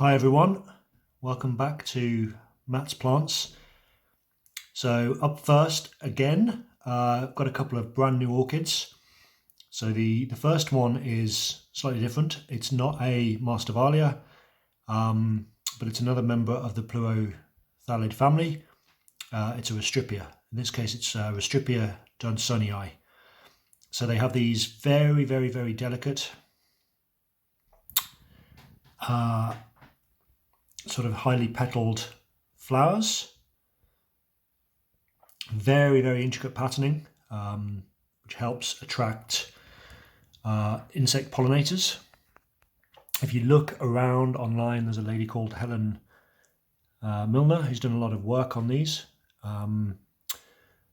Hi everyone, welcome back to Matt's Plants. So up first again, I've got a couple of brand new orchids. So the first one is slightly different. It's not a Masdevallia, but it's another member of the pleurophthalid family. It's a Restrepia. In this case it's Restrepia dodsonii. So they have these very delicate sort of highly petaled flowers, very intricate patterning, which helps attract insect pollinators. If you look around online, there's a lady called Helen Milner who's done a lot of work on these.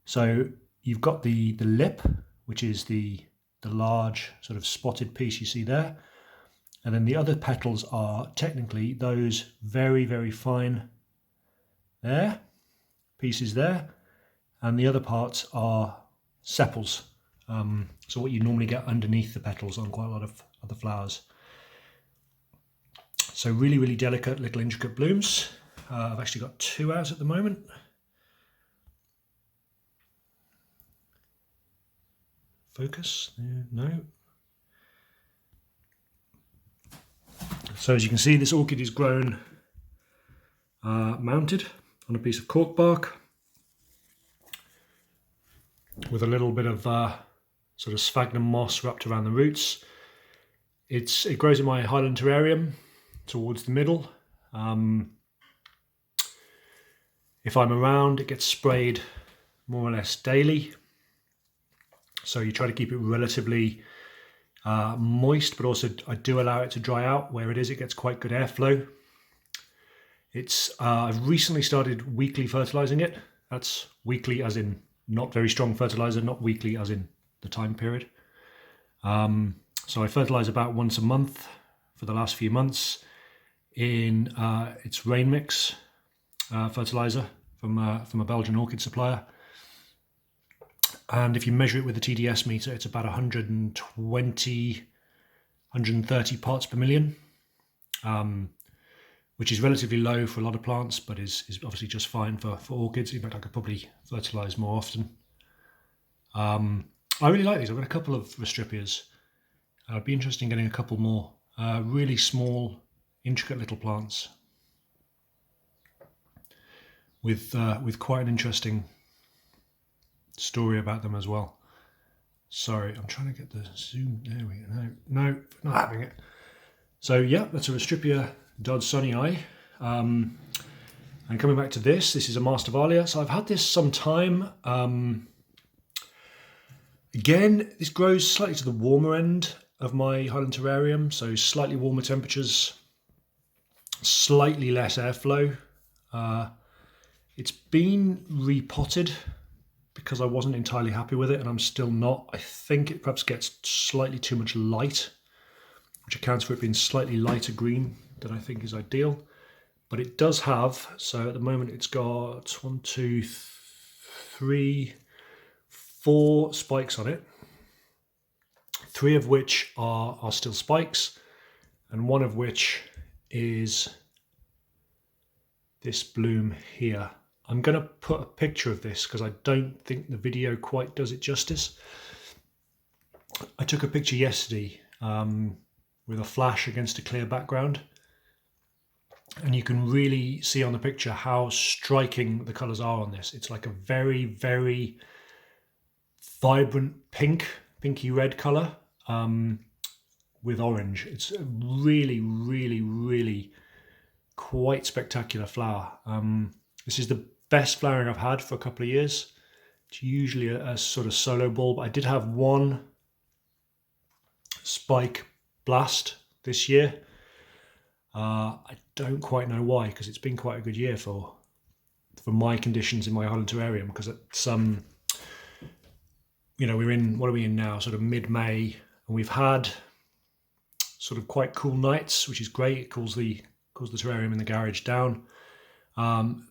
So you've got the lip, which is the large sort of spotted piece you see there. And then the other petals are technically those very fine pieces there. And the other parts are sepals. So what you normally get underneath the petals on quite a lot of other flowers. So really delicate little intricate blooms. I've actually got two out at the moment. Focus, no. So as you can see, this orchid is grown mounted on a piece of cork bark with a little bit of sort of sphagnum moss wrapped around the roots. It grows in my Highland terrarium towards the middle. If I'm around, it gets sprayed more or less daily. So you try to keep it relatively moist, but also I do allow it to dry out. Where it gets quite good airflow. I've recently started weekly fertilizing it. That's weekly as in not very strong fertilizer, not weekly as in the time period. So I fertilize about once a month for the last few months in its rain mix fertilizer from a Belgian orchid supplier. And if you measure it with a TDS meter, it's about 120, 130 parts per million, which is relatively low for a lot of plants, but is obviously just fine for orchids. In fact, I could probably fertilise more often. I really like these. I've got a couple of Restrepias. It'd be interesting getting a couple more really small, intricate little plants with quite an interesting story about them as well. Sorry, I'm trying to get the zoom. There we go. No, not having it. So yeah, that's a Restrepia dodsonii. And coming back to this is a Masdevallia. So I've had this some time. Again, this grows slightly to the warmer end of my Highland terrarium, so slightly warmer temperatures, slightly less airflow. It's been repotted because I wasn't entirely happy with it, and I'm still not. I think it perhaps gets slightly too much light, which accounts for it being slightly lighter green than I think is ideal. But it does have, so at the moment it's got 1, 2, 3, 4 spikes on it, 3 of which are still spikes, and 1 of which is this bloom here. I'm going to put a picture of this because I don't think the video quite does it justice. I took a picture yesterday with a flash against a clear background, and you can really see on the picture how striking the colours are on this. It's like a very vibrant pinky red colour with orange. It's a really quite spectacular flower. This is the best flowering I've had for a couple of years. It's usually a sort of solo bulb. I did have 1 spike blast this year. I don't quite know why, because it's been quite a good year for my conditions in my Highland terrarium, because it's we're in, what are we in now, sort of mid-May, and we've had sort of quite cool nights, which is great. It cools the terrarium in the garage down.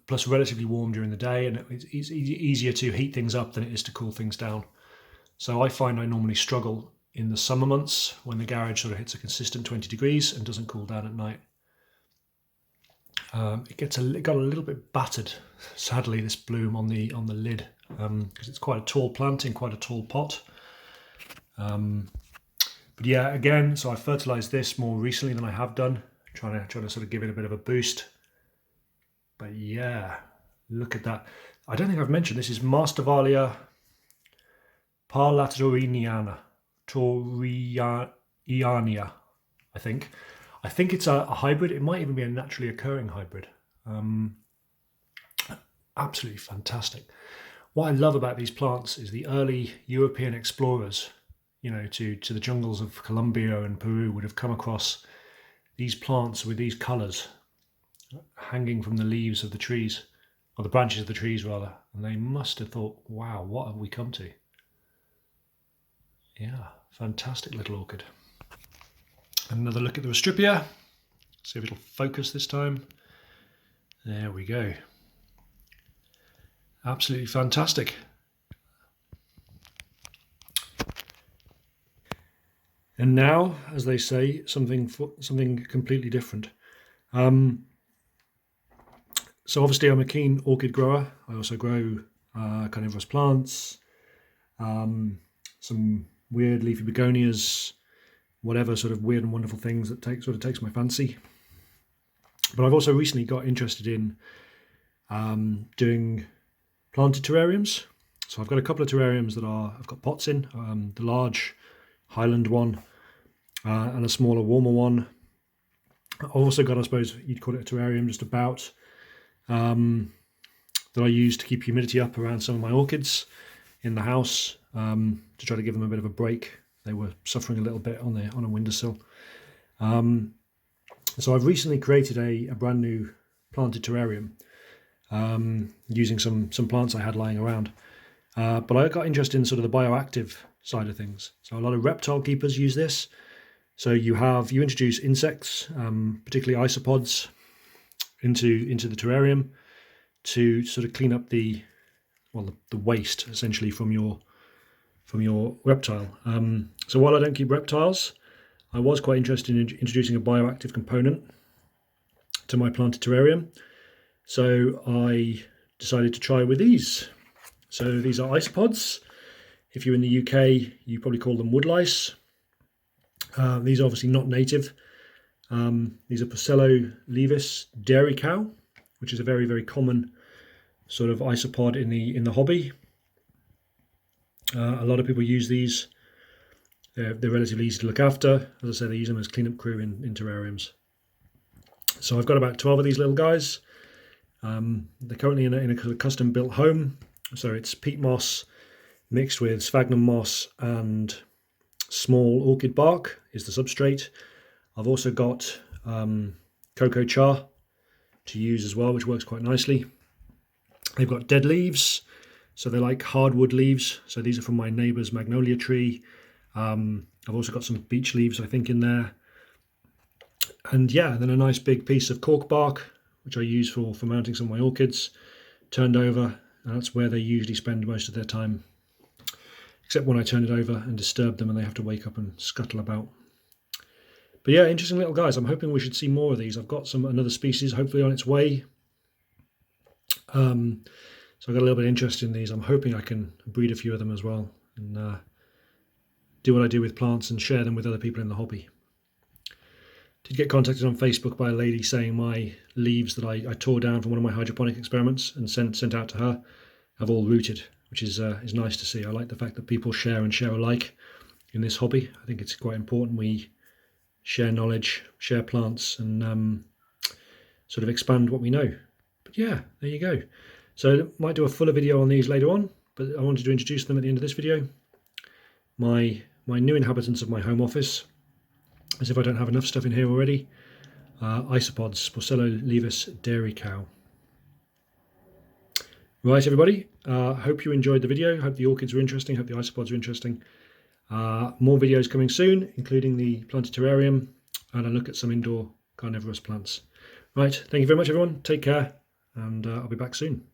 Plus relatively warm during the day, and it's easier to heat things up than it is to cool things down. So I find I normally struggle in the summer months when the garage sort of hits a consistent 20 degrees and doesn't cool down at night. It got a little bit battered, sadly, this bloom on the lid, because it's quite a tall plant in quite a tall pot. But yeah, again, so I fertilized this more recently than I have done, trying to sort of give it a bit of a boost. But yeah, look at that. I don't think I've mentioned this is Masdevallia parlatoreana, I think. I think it's a hybrid. It might even be a naturally occurring hybrid. Absolutely fantastic. What I love about these plants is the early European explorers, you know, to the jungles of Colombia and Peru would have come across these plants with these colours hanging from the leaves of the trees, or the branches of the trees rather, and they must have thought, wow, what have we come to? Yeah, fantastic little orchid. Another look at the Restrepia. See if it'll focus this time. There we go. Absolutely fantastic. And now, as they say, something completely different. So obviously I'm a keen orchid grower. I also grow carnivorous plants, some weird leafy begonias, whatever sort of weird and wonderful things that takes my fancy. But I've also recently got interested in doing planted terrariums. So I've got a couple of terrariums that I've got pots in, the large Highland one and a smaller, warmer one. I've also got, I suppose you'd call it a terrarium, just about, that I use to keep humidity up around some of my orchids in the house, to try to give them a bit of a break. They were suffering a little bit on a windowsill. So I've recently created a brand new planted terrarium, using some plants I had lying around. But I got interested in sort of the bioactive side of things. So a lot of reptile keepers use this. So you introduce insects, particularly isopods, into the terrarium to sort of clean up the waste essentially from your reptile. So while I don't keep reptiles, I was quite interested in introducing a bioactive component to my planted terrarium. So I decided to try with these. So these are isopods. If you're in the UK, you probably call them woodlice. These are obviously not native. These are Porcellio leavis dairy cow, which is a very, very common sort of isopod in the hobby. A lot of people use these. They're relatively easy to look after. As I say, they use them as cleanup crew in terrariums. So I've got about 12 of these little guys. They're currently in a custom built home. So it's peat moss mixed with sphagnum moss and small orchid bark is the substrate. I've also got cocoa char to use as well, which works quite nicely. They've got dead leaves, so they're like hardwood leaves. So these are from my neighbour's magnolia tree. I've also got some beech leaves, I think, in there. And yeah, then a nice big piece of cork bark, which I use for mounting some of my orchids, turned over. And that's where they usually spend most of their time, except when I turn it over and disturb them and they have to wake up and scuttle about. But yeah, interesting little guys. I'm hoping we should see more of these. I've got another species hopefully on its way. So I've got a little bit of interest in these. I'm hoping I can breed a few of them as well and do what I do with plants and share them with other people in the hobby. Did get contacted on Facebook by a lady saying my leaves that I tore down from one of my hydroponic experiments and sent out to her have all rooted, which is nice to see. I like the fact that people share and share alike in this hobby. I think it's quite important we share knowledge, share plants, and sort of expand what we know. But yeah, there you go. So I might do a fuller video on these later on, but I wanted to introduce them at the end of this video. My new inhabitants of my home office, as if I don't have enough stuff in here already. Isopods, Porcellio leavis dairy cow. Right, everybody, hope you enjoyed the video. Hope the orchids were interesting, hope the isopods are interesting. More videos coming soon, including the planted terrarium and a look at some indoor carnivorous plants. Right, thank you very much, everyone. Take care, and I'll be back soon.